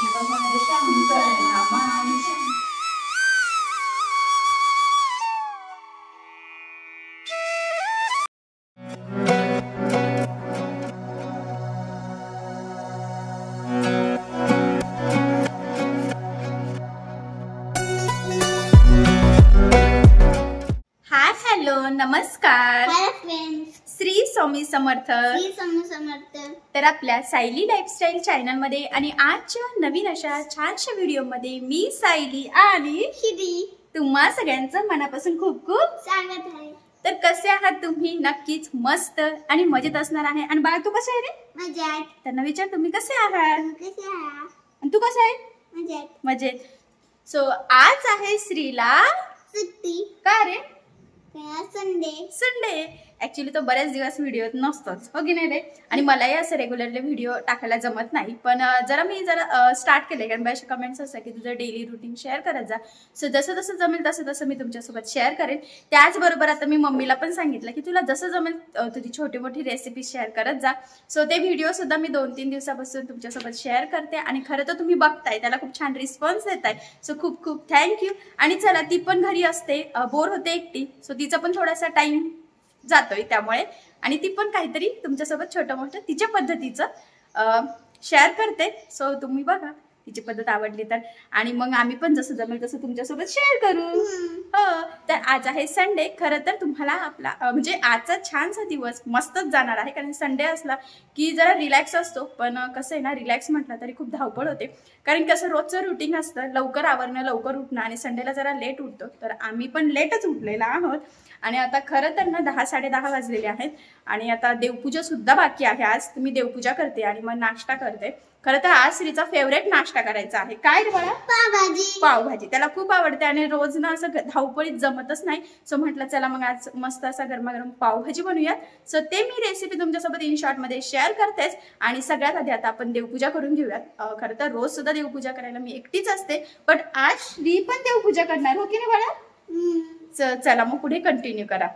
शिवहर शंकर नमामि Shankar. Hi hello नमस्कार friends, Shri Swami Samarth. तर आपल्या सायली लाईफस्टाईल चॅनल मध्ये आणि आजच्या नवीन अशा छानशा व्हिडिओ मध्ये मी सायली आणि शिरी तुम्हा सगळ्यांचं मनापासून खूप खूप स्वागत आहे। तर कसे आहात तुम्ही? नक्कीच मस्त आणि मजेत असणार आहे। आणि बाळ तू कसे आहे रे? मजेत। त्यांना विचार तुम्ही कसे आहात कसे आहात? आणि तू कसा आहे? मजेत मजेत। सो आज आहे श्रीला सुट्टी। का रे? संडे। ऍक्च्युली तो बरेच दिवस व्हिडिओ नसतोच, हो की नाही रे? आणि मलाही असं रेग्युलरली व्हिडिओ टाकायला जमत नाही, पण मी स्टार्ट केले कारण बायचे कमेंट्स असतात की तुझं डेली रुटीन शेअर करत जा। सो जसं जसं जमेल तसं मी तुमच्यासोबत शेअर करेन। त्याचबरोबर आता मी मम्मीला पण सांगितलं की तुला जसं जमेल तुझी छोटी मोठी रेसिपी शेअर करत जा। सो ते व्हिडिओ सुद्धा मी 2-3 दिवसापासून तुमच्यासोबत शेअर करते आणि खरं तर तुम्ही बघताय त्याला खूप छान रिस्पॉन्स देताय। सो खूप खूप थँक्यू। आणि चला, ती पण घरी असते, बोर होते एकटी, सो तिचा पण थोडासा टाइम जातोय त्यामुळे, आणि ती पण काहीतरी तुमच्यासोबत छोटं मोठं तिच्या पद्धतीचं शेअर करते। सो तुम्ही बघा तिची पद्धत आवडली तर, आणि मग आम्ही पण जसं जमेल तसं तुमच्यासोबत शेअर करू। हो, तर आज आहे संडे। खरं तर तुम्हाला आपला म्हणजे आजचा छानसा दिवस मस्तच जाणार आहे, कारण संडे असला की जरा रिलॅक्स असतो। पण कसं आहे ना, रिलॅक्स म्हटलं तरी खूप धावपळ होते, कारण कसं रोजचं रुटीन असतं, लवकर आवरणं, लवकर उठणं, आणि संडेला जरा लेट उठतो। तर आम्ही पण लेटच उठलेला आहोत, आणि आता खरं तर ना 10-10:30 वाजलेले आहेत, आणि आता देवपूजा सुद्धा बाकी आहे। आज तुम्ही देवपूजा करते आणि मग नाश्ता करते। खरं तर आज श्रीचा फेवरेट नाश्ता करायचा आहे। काय रे बाळा? पावभाजी त्याला खूप आवडते, आणि रोज ना असं धावपळीत जमतच नाही। सो म्हटलं चला मग आज मस्त असा गरमागरम पावभाजी बनवूयात। सो ते मी रेसिपी तुमच्यासोबत इन शॉर्ट मध्ये शेअर करतेच। आणि सगळ्यात आधी आता आपण देवपूजा करून घेऊयात। खरं तर रोज सुद्धा देवपूजा करायला मी एकटीच असते, पण आज श्री पण देवपूजा करणार, हो की नाही बाळा? चला मग पुढे कंटिन्यू करा।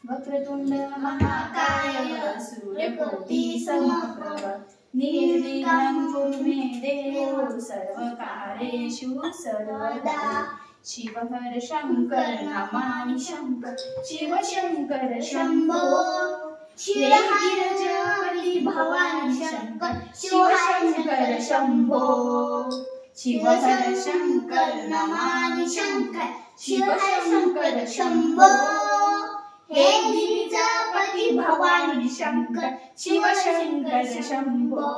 वक्रतुंड महाकाय सूर्यकोटि समप्रभ निर्विघ्नं कुरु मे देव सर्वकार्येषु सर्वदा। शिवहर शंकर नमामि शंकर। शिव शंकर शंभो गिरिजापति भवानी शंकर। शिव शंकर शंभो शिवहर शंकर नमामि शंकर। शिव शंकर शंभो हे गिरिजापति भवानी शंकर। शिव शंकर शंभो।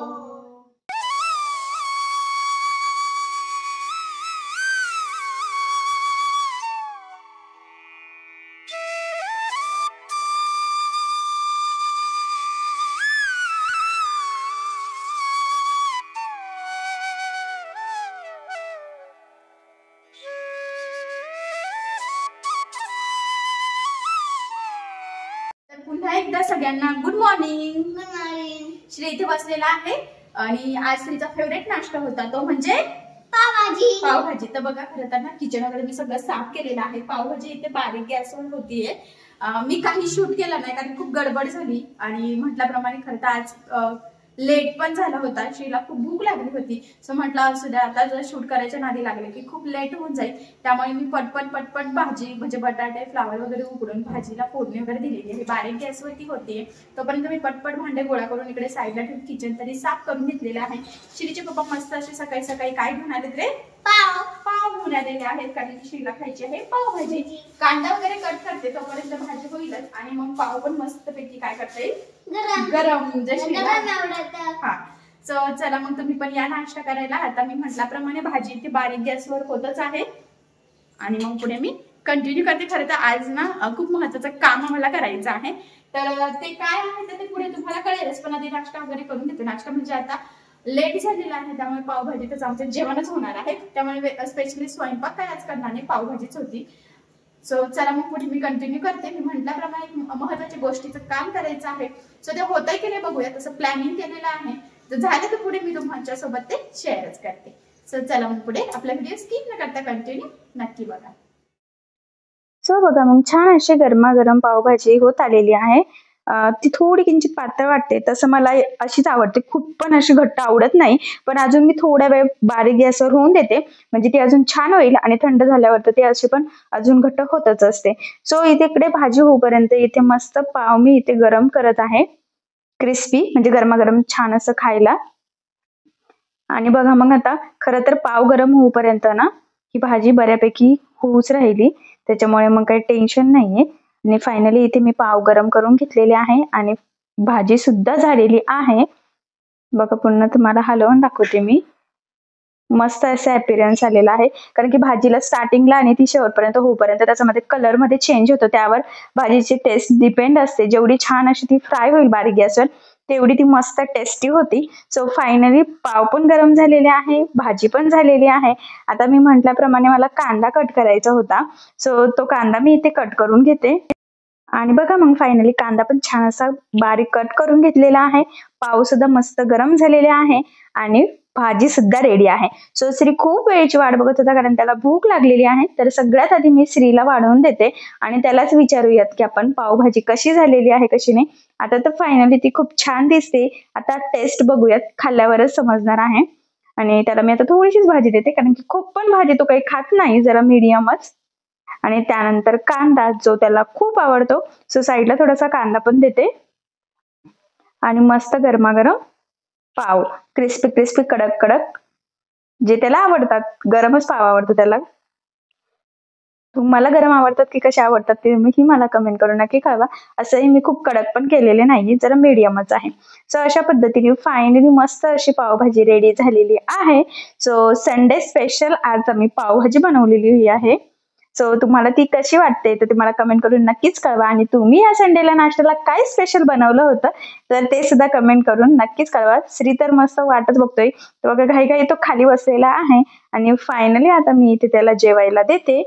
पुन्हा एकदा सगळ्यांना गुड मॉर्निंग। श्री इथे बसलेला आहे, आणि आज श्रीचा फेवरेट नाश्ता होता तो म्हणजे पावभाजी। तर बघा, खरं तर ना किचन वगैरे मी सगळं साफ केलेलं आहे। पावभाजी इथे बारीक गॅसवर होतीये। मी काही शूट केलं नाही कारण खूप गडबड झाली, आणि म्हटल्याप्रमाणे खरं तर आज लेट पण झाला होता। श्रीला खूप भूक लागली होती, सो म्हटलं असू द्या, आता जर शूट करायच्या नादी लागले की खूप लेट होऊन जाईल, त्यामुळे मी पटपट भाजी म्हणजे बटाटे फ्लावर वगैरे उकडून भाजीला फोडणी वगैरे दिलेली आहे। बारीक गॅसवरती होतीये, तोपर्यंत मी पटपट भांडे गोळा करून इकडे साईडला ठेवून किचन तरी साफ करून घेतलेलं आहे। श्रीचे पप्पा मस्त असे सकाळी सकाळी काय घेऊन आलेत रे? पाव घेऊन आलेले आहेत, कारण श्रीला खायची आहे पावभाजी। कांदा वगैरे कट करते तोपर्यंत भाजी होईलच, आणि मग पाव पण मस्त पैकी काय करता येईल, गरम जशी। हा, सो चला मग तुम्ही पण या नाश्ता करायला। आता मी म्हटल्याप्रमाणे भाजी इथे बारीक गॅसवर होतच आहे, आणि मग पुढे मी कंटिन्यू करते। खरं तर आज ना खूप महत्वाचं काम आम्हाला करायचं आहे, तर ते काय आहे तर ते पुढे तुम्हाला कळेलच, पण आधी नाश्ता वगैरे करून घेते। नाश्ता म्हणजे आता लेट झालेला आहे, त्यामुळे पावभाजीतच आमचं जेवणच होणार आहे, त्यामुळे स्पेशली स्वयंपाक काय आज करणार नाही, पावभाजीच होती। सो चला मग पुढे मी कंटिन्यू करते। मी म्हटल्याप्रमाणे महत्वाच्या गोष्टीचं काम करायचं आहे, सो ते होतंय की नाही बघूया, तसं प्लॅनिंग केलेलं आहे। तर झालं तर पुढे मी तुमच्या सोबत ते शेअरच करते। सो चला मग पुढे आपला व्हिडिओ स्किप न करता कंटिन्यू नक्की बघा। सो बघा, मग छान अशी गरमागरम पावभाजी होत आलेली आहे, ती थोडी किंचित पातळ वाटते. तसं मला अशीच आवडते, खूप पण अशी घट्ट आवडत नाही. पण अजून मी थोड्या वेळ बारीक गॅसवर होऊन देते, म्हणजे ती अजून छान होईल आणि थंड झाल्यावर तर ती अशी पण अजून घट्ट होतच असते. सो इकडे भाजी होईपर्यंत इथे मस्त पाव मी इथे गरम करत आहे, क्रिस्पी म्हणजे गरमागरम छान असं खायला. आणि बघा मग आता खरं तर पाव गरम होईपर्यंत ना ही भाजी बऱ्यापैकी होऊच राहिली, त्याच्यामुळे मग काही टेन्शन नाहीये. आणि फायनली इथे मी पाव गरम करून घेतलेले आहे आणि भाजी सुद्धा झालेली आहे. बघा पुन्हा तुम्हाला हलवून दाखवते मी. मस्त असं अपीरियन्स आलेला आहे, कारण की भाजीला स्टार्टिंगला आणि ती शेवटपर्यंत होईपर्यंत त्याच्यामध्ये कलर मध्ये चेंज होतो, त्यावर भाजीची टेस्ट डिपेंड असते. जेवढी छान अशी ती फ्राय होईल बारीक गॅसवर तेवढी ती मस्त टेस्टी होती. सो फायनली पाव पण गरम झालेले आहे, भाजी पण झालेली आहे. आता मी म्हटल्याप्रमाणे मला कांदा कट करायचा होता, सो तो कांदा मी इथे कट करून घेते. आणि बघा मग फायनली कांदा पण छान असा बारीक कट करून घेतलेला आहे. पाव सुद्धा मस्त गरम झालेले आहे आणि भाजी सुद्धा रेडी आहे. सो श्री खूप वेळेची वाट बघत होता, कारण त्याला भूक लागलेली आहे. तर सगळ्यात आधी मी श्रीला वाढवून देते आणि त्यालाच विचारूयात की आपण पावभाजी कशी झालेली आहे कशी नाही. आता तर फायनली ती खूप छान दिसते. आता टेस्ट बघूयात, खाल्ल्यावरच समजणार आहे. आणि त्याला मी आता थोडीशीच भाजी देते, कारण की खूप पण भाजी तो काही खात नाही, जरा मीडियमच. आणि त्यानंतर कांदा जो त्याला खूप आवडतो, सो साईडला थोडासा कांदा पण देते. आणि मस्त गरमागरम पाव, क्रिस्पी क्रिस्पी कडक कडक, जे त्याला आवडतात. गरमच पाव आवडतो त्याला. तुम्हाला गरम आवडतात की कसे आवडतात ते ही मला कमेंट करून नक्की कळवा. असंही मी खूप कडक पण केलेले नाही, जरा मीडियमच आहे. सो अशा पद्धतीने फायनली मस्त अशी पावभाजी रेडी झालेली आहे. सो संडे स्पेशल आज आम्ही पावभाजी बनवलेली आहे. सो तुम्हाला ती कशी वाटते तर तुम्हाला कमेंट करून नक्कीच कळवा. आणि तुम्ही या संडेला नाश्त्याला काय स्पेशल बनवलं होतं तर ते सुद्धा कमेंट करून नक्कीच कळवा. श्री तर मस्त वाटच बघतोय, तो बघा घाई घाई तो खाली बसलेला आहे. आणि फायनली आता मी इथे त्याला जेवायला देते.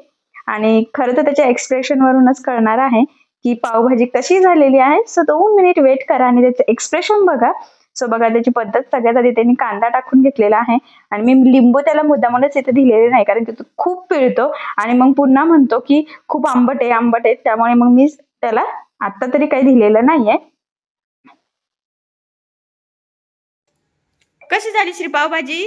आणि खरं तर त्याच्या एक्सप्रेशन वरूनच कळणार आहे की पावभाजी कशी झालेली आहे. सो 2 मिनिट वेट करा आणि त्याचं एक्सप्रेशन बघा. सो बघा त्याची पद्धत, सगळ्यात आधी त्यांनी कांदा टाकून घेतलेला आहे. आणि मी लिंबू त्याला मुद्दामूनच इथे दिलेले नाही, कारण की तो खूप पिळतो आणि मग पुन्हा म्हणतो की खूप आंबट आहे, त्यामुळे मग मी त्याला आता तरी काही दिलेलं नाहीये. कशी झाली श्री पावभाजी?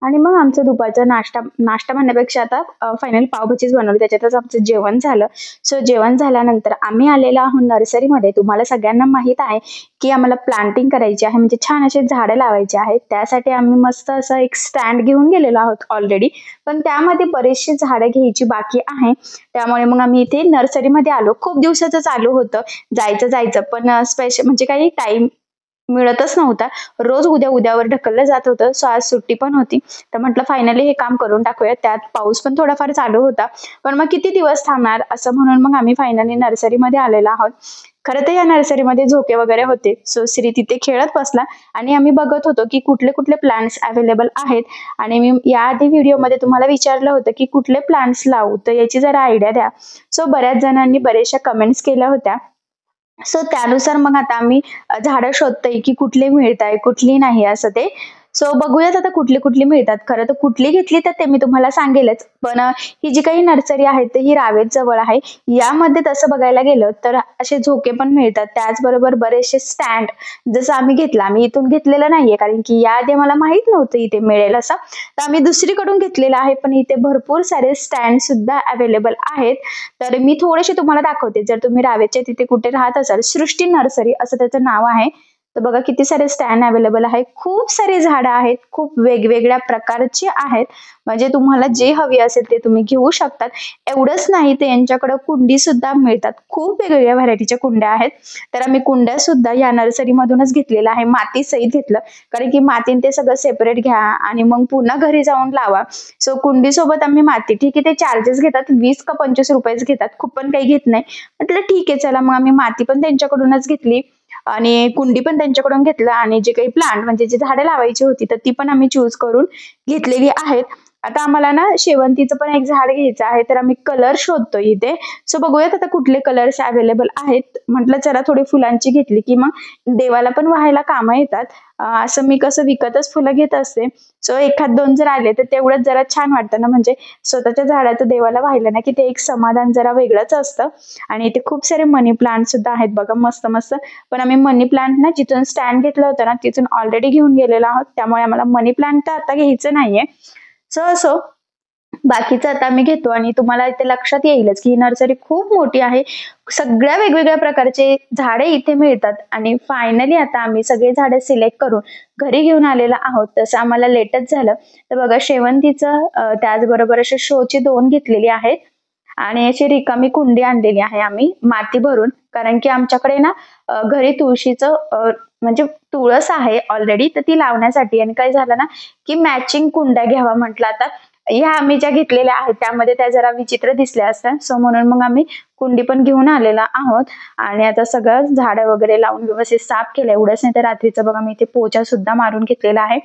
आणि मग आमचं दुपारचा नाश्ता म्हणण्यापेक्षा आता फायनल पावभाजीच बनवली, त्याच्यातच आमचं जेवण झालं. सो जेवण झाल्यानंतर आम्ही आलेलो आहोत नर्सरीमध्ये. तुम्हाला सगळ्यांना माहित आहे की आम्हाला प्लांटिंग करायची आहे, म्हणजे छान असे झाडं लावायचे आहेत. त्यासाठी आम्ही मस्त असं एक स्टँड घेऊन गेलेलो आहोत ऑलरेडी, पण त्यामध्ये बरेचशी झाडं घ्यायची बाकी आहे. त्यामुळे मग आम्ही इथे नर्सरीमध्ये आलो. खूप दिवसाचं चालू होतं जायचं, पण स्पेशल म्हणजे काही टाइम मिळतच नव्हता. रोज उद्यावर ढकललं जात होतं. सो आज सुट्टी पण होती, तर म्हटलं फायनली हे काम करून टाकूया. त्यात पाऊस पण थोडाफार चालू होता, पण मग किती दिवस थांबणार असं म्हणून मग आम्ही फायनली नर्सरीमध्ये आलेलो आहोत. खरं तर या नर्सरीमध्ये झोके वगैरे होते. सो श्री तिथे खेळत बसला आणि आम्ही बघत होतो की कुठले कुठले प्लांट्स अवेलेबल आहेत. आणि मी याआधी व्हिडिओमध्ये तुम्हाला विचारलं होतं की कुठले प्लांट्स लावू, तर याची जरा आयडिया द्या. सो बऱ्याच जणांनी बऱ्याचशा कमेंट्स केल्या होत्या. सो त्यानुसार मग आता आम्ही झाडं शोधतोय की कुठले मिळताय कुठली नाही असं ते. सो बघूयात आता कुठली कुठली मिळतात. खरं तर कुठली घेतली तर ते मी तुम्हाला सांगेलच, पण ही जी काही नर्सरी आहे तर ही रावेत जवळ आहे. यामध्ये तसं बघायला गेलं तर असे झोके पण मिळतात, त्याचबरोबर बरेचसे स्टँड जसं आम्ही घेतला. आम्ही इथून घेतलेलं नाहीये, कारण की याआधी मला माहित नव्हतं इथे मिळेल असं, तर आम्ही दुसरीकडून घेतलेलं आहे. पण इथे भरपूर सारे स्टँड सुद्धा अवेलेबल आहेत. तर मी थोडेसे तुम्हाला दाखवते. जर तुम्ही रावेच्या तिथे कुठे राहत असाल, सृष्टी नर्सरी असं त्याचं नाव आहे. तर बघा किती सारे स्टँड अवेलेबल आहे, खूप सारे झाडं आहेत, खूप वेगवेगळ्या प्रकारची आहेत. म्हणजे तुम्हाला जे हवी असेल ते तुम्ही घेऊ शकतात. एवढंच नाही, ते यांच्याकडे कुंडी सुद्धा मिळतात. खूप वेगवेगळ्या व्हरायटीच्या कुंड्या आहेत. तर आम्ही कुंड्या सुद्धा या नर्सरीमधूनच घेतलेल्या आहे, माती सहित घेतलं, कारण की मातीने ते सगळं सेपरेट घ्या आणि मग पुन्हा घरी जाऊन लावा. सो कुंडी सोबत आम्ही माती, ठीक आहे ते चार्जेस घेतात, 20 का 25 रुपयेच घेतात, खूप पण काही घेत नाही. म्हटलं ठीक आहे चला, मग आम्ही माती पण त्यांच्याकडूनच घेतली आणि कुंडी पण त्यांच्याकडून घेतलं. आणि जे काही प्लांट म्हणजे जी झाडं लावायची होती तर ती पण आम्ही चूज करून घेतलेली आहेत. आता आम्हाला ना शेवंतीचं पण एक झाड घ्यायचं आहे, तर आम्ही कलर शोधतोय इथे. सो बघूयात आता कुठले कलर्स अवेलेबल आहेत. म्हटलं जरा थोडी फुलांची घेतली की मग देवाला पण व्हायला कामं येतात. असं मी कसं विकतच फुलं घेत असते. सो एखाद दोन जर आले तर तेवढंच जरा छान वाटतं ना, म्हणजे स्वतःच्या झाडाचं देवाला वाहिलं ना की ते एक समाधान जरा वेगळंच असतं. आणि इथे खूप सारे मनी प्लांट सुद्धा आहेत बघा, मस्त मस्त. पण आम्ही मनी प्लांट ना जिथून स्टँड घेतलं होतं ना तिथून ऑलरेडी घेऊन गेलेलो आहोत, त्यामुळे आम्हाला मनी प्लांट तर आता घ्यायचं नाहीये. सो असो बाकीचं आता आम्ही घेतो. आणि तुम्हाला इथे लक्षात येईलच की ही नर्सरी खूप मोठी आहे. सगळ्या वेगवेगळ्या प्रकारचे झाडे इथे मिळतात. आणि फायनली आता आम्ही सगळे झाडे सिलेक्ट करून घरी घेऊन आलेलो आहोत. तसं आम्हाला लेटच झालं. तर बघा शेवंतीचं त्याचबरोबर असे शोची 2 घेतलेली आहेत. आणि अशी रिकामी कुंडी आणलेली आहे आम्ही माती भरून, कारण की आमच्याकडे ना घरी तुळशीचं म्हणजे तुळस आहे ऑलरेडी, तर ती लावण्यासाठी. आणि काय झालं ना की मॅचिंग कुंड्या घ्यावा म्हटलं. आता ह्या आम्ही ज्या घेतलेल्या आहेत त्यामध्ये त्या जरा विचित्र दिसल्या असतात, सो म्हणून मग आम्ही कुंडी पण घेऊन आलेला आहोत. आणि आता सगळं झाडं वगैरे लावून व्यवस्थित साफ केलं. एवढंच नाही तर रात्रीचं बघा मी इथे पोचा सुद्धा मारून घेतलेला आहे.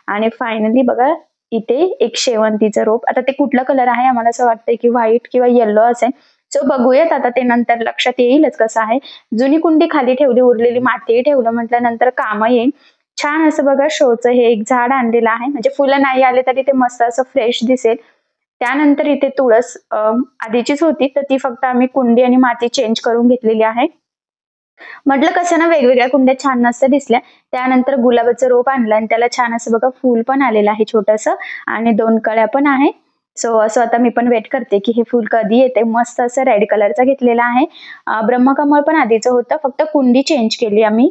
आणि फायनली बघा इथे एक शेवंतीचं रोप. आता ते कुठला कलर आहे आम्हाला असं वाटतंय की व्हाईट किंवा येल्लो असेल. सो बघूयात आता ते नंतर लक्षात येईलच कसं आहे. जुनी कुंडी खाली ठेवली, उरलेली माती ठेवलं म्हटलं नंतर कामं येईल. छान असं बघा शोचं हे एक झाड आणलेलं आहे, म्हणजे फुलं नाही आले तरी ते मस्त असं फ्रेश दिसेल. त्यानंतर इथे तुळस आधीचीच होती, तर ती फक्त आम्ही कुंडी आणि माती चेंज करून घेतलेली आहे. म्हटलं कसं ना वेगवेगळ्या कुंड्या छान नसत्या दिसल्या. त्यानंतर गुलाबाचं रोप आणलं आणि त्याला छान असं बघा फूल पण आलेलं आहे छोटंसं, आणि 2 कळ्या पण आहे. सो असं आता मी पण वेट करते की हे फुल कधी येते. मस्त असं रेड कलरचा घेतलेला आहे. ब्रह्मकमळ पण आधीचं होतं, फक्त कुंडी चेंज केली आम्ही.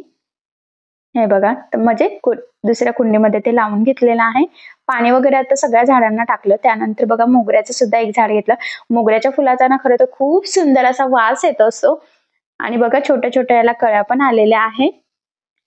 हे बघा, तर म्हणजे दुसऱ्या कुंडीमध्ये ते लावून घेतलेलं आहे. पाणी वगैरे आता सगळ्या झाडांना टाकलं. त्यानंतर बघा मोगऱ्याचं सुद्धा एक झाड घेतलं. मोगऱ्याच्या फुलाचा ना खरं तर खूप सुंदर असा वास येत असतो. आणि बघा छोट्या छोट्या याला कळ्या पण आलेल्या आहे.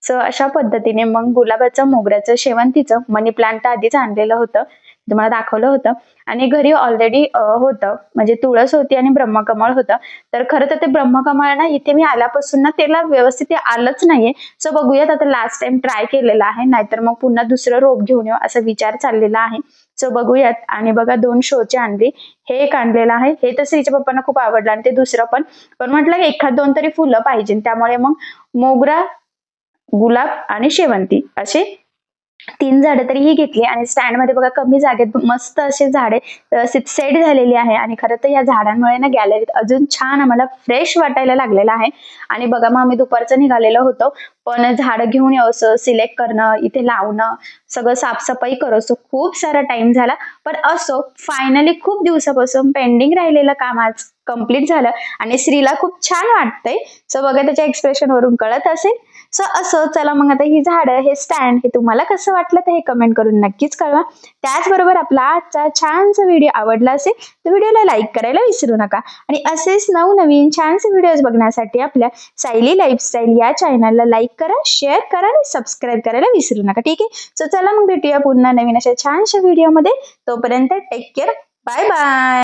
सो अशा पद्धतीने मग गुलाबाचं, मोगऱ्याचं, शेवंतीचं, मनी प्लांट आधीच आणलेलं होतं, तुम्हाला दाखवलं होतं. आणि घरी ऑलरेडी होतं, म्हणजे तुळस होती आणि ब्रह्मकमळ होतं. तर खरं तर ते ब्रह्मकमळ ना इथे मी आल्यापासून ना त्याला व्यवस्थित आलंच नाहीये. सो बघूयात आता लास्ट टाइम ट्राय केलेला आहे, नाहीतर मग पुन्हा दुसरं रोप घेऊन येऊ असा विचार चाललेला आहे. सो बघूयात. आणि बघा 2 शोचे आणली. हे एक आणलेलं आहे, हे तर श्रीच्या पप्पांना खूप आवडलं. आणि ते दुसरं पण म्हटलं एखाद 2 तरी फुलं पाहिजे, त्यामुळे मग मोगरा, गुलाब आणि शेवंती असे 3 झाडं तरी ही घेतली. आणि स्टँड मध्ये बघा कमी जागेत मस्त असे झाडे सेट झालेली आहे. आणि खरं तर या झाडांमुळे ना गॅलरीत अजून छान आम्हाला फ्रेश वाटायला लागलेलं आहे. आणि बघा मग आम्ही दुपारचं निघालेलो होतो, पण झाडं घेऊन यावं, सिलेक्ट करणं, इथे लावणं, सगळं साफसफाई करतो, खूप सारा टाइम झाला. पण असो फायनली खूप दिवसापासून पेंडिंग राहिलेलं काम आज कम्प्लीट झालं. आणि श्रीला खूप छान वाटतंय. सो बघा त्याच्या एक्सप्रेशन वरून कळत असेल. सो असं चला मग आता ही झाडं, हे स्टँड, हे तुम्हाला कसं वाटलं तर हे कमेंट करून नक्कीच कळवा. त्याचबरोबर आपला आजचा छानसा व्हिडिओ आवडला असेल तर व्हिडिओला लाईक करायला विसरू नका. आणि असेच नवनवीन छानसे व्हिडिओज बघण्यासाठी आपल्या सायली लाईफस्टाईल या चॅनलला लाईक करा, शेअर करा आणि सबस्क्राईब करायला विसरू नका. ठीक आहे. सो चला मग भेटूया पुन्हा नवीन अशा छानशा व्हिडिओमध्ये. तोपर्यंत टेक केअर. Bye bye.